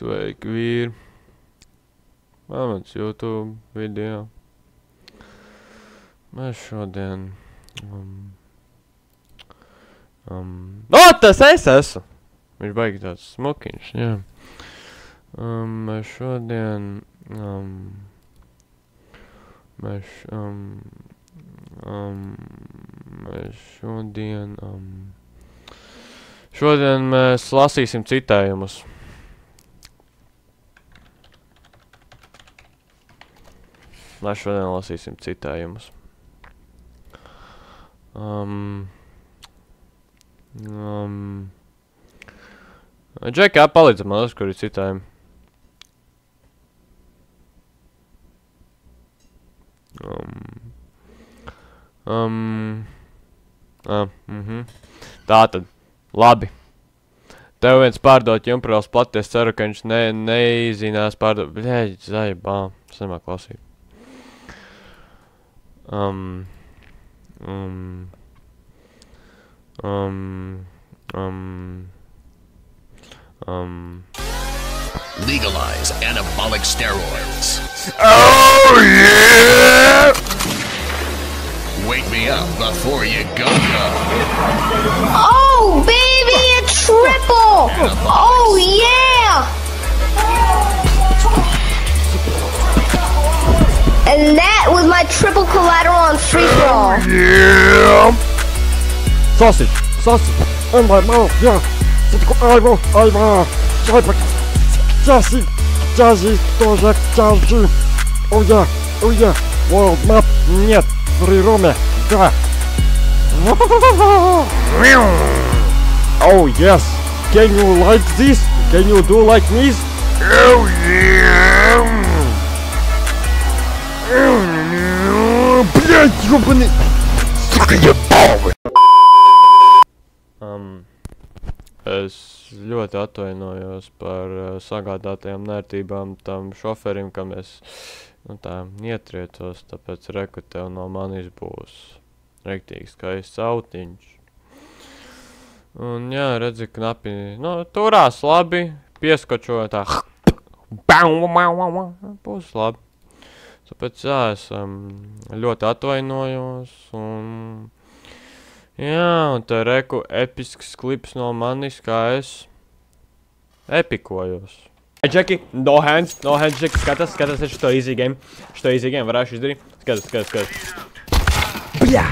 Sveiki, vīri. Mans YouTube video. Mēs šodien... tas es esmu! Viņš baigi tāds smukiņš, jā. Mēs šodien... Šodien mēs lasīsim citējumus. Mēs šodien lasīsim citējumus. Džekā, palīdzi man, kur ir citējumi. Tātad, labi. Tev viens pārdot jumprāls platies, ceru, ka viņš neizinās pārdot. Bļēģi, zaibā, es nemāk lasīt. Legalize anabolic steroids. Oh yeah! Wake me up before you go. Oh baby, a triple! Oh yeah! And that was my triple collateral on free for all. Yeah! Sausage, in my mouth, yeah. Jazzy, тоже Jazzy. Oh yeah, world map, нет, при Роме, да. Oh yes, can you like this? Can you do like this? Oh yeah! Блять, ёбаный, сука, ебал! Es ļoti atvainojos par sagādātajām nērtībām tam šoferim, ka mēs, tā, ietriecos, tāpēc reku tev no manis būs rektīgi skaists autiņš. Un jā, redzi, knapi, turās labi, pieskočo tā, būs labi. Tāpēc jā, es ļoti atvainojos un... Jā, un te reku episks klips no manis, kā es epikojos. Džeki, no hands, Džeki, skatās, es šito easy game, varēšu izdarīt. Skatās. Bļā!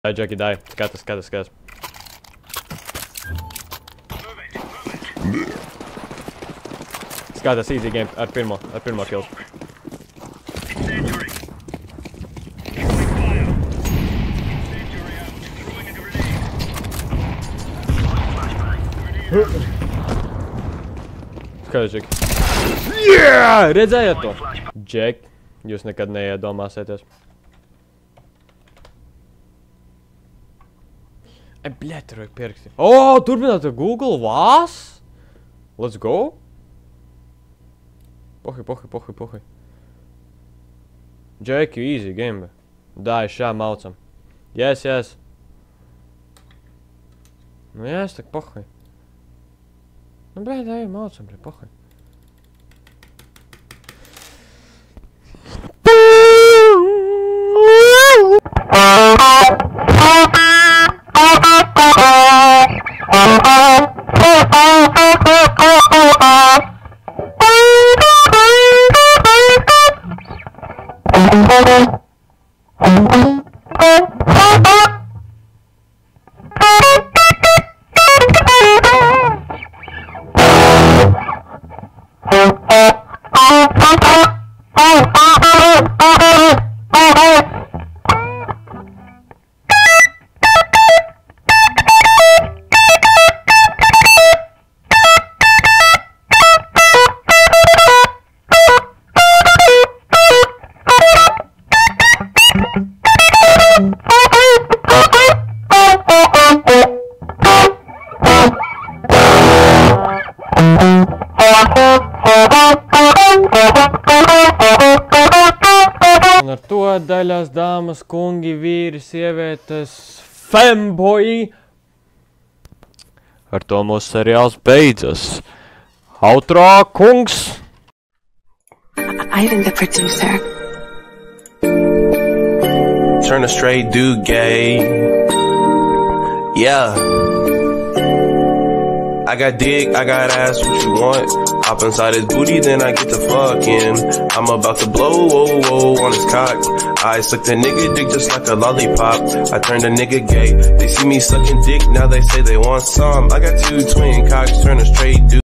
Dai, Džeki, dai, skatās. Skatās easy game ar pirmo kill. Skaidrs, Džek. Jā! Redzējāt to? Džek, jūs nekad neiedomāsieties. Bļēt, tur vajag pierakstīt. Turpināt ar Google, vas? Let's go? Pohi. Džek, easy game. Dai, šā maucam. Yes. Yes, tak pohi. Bļēt, dai, maucam, pohi. Un ar to daļās dāmas, kungi, vīri, sievietes, femboji, Ar to mūsu seriāls beidzas. Autrā, kungs! Ivan the producer. Turn a straight dude gay. Yeah. I got dick, I got ass, what you want? Hop inside his booty, then I get to fucking. I'm about to blow, whoa, whoa, on his cock. I suck the nigga dick just like a lollipop. I turned a nigga gay. They see me sucking dick, now they say they want some. I got 2 twin cocks, turn a straight dude.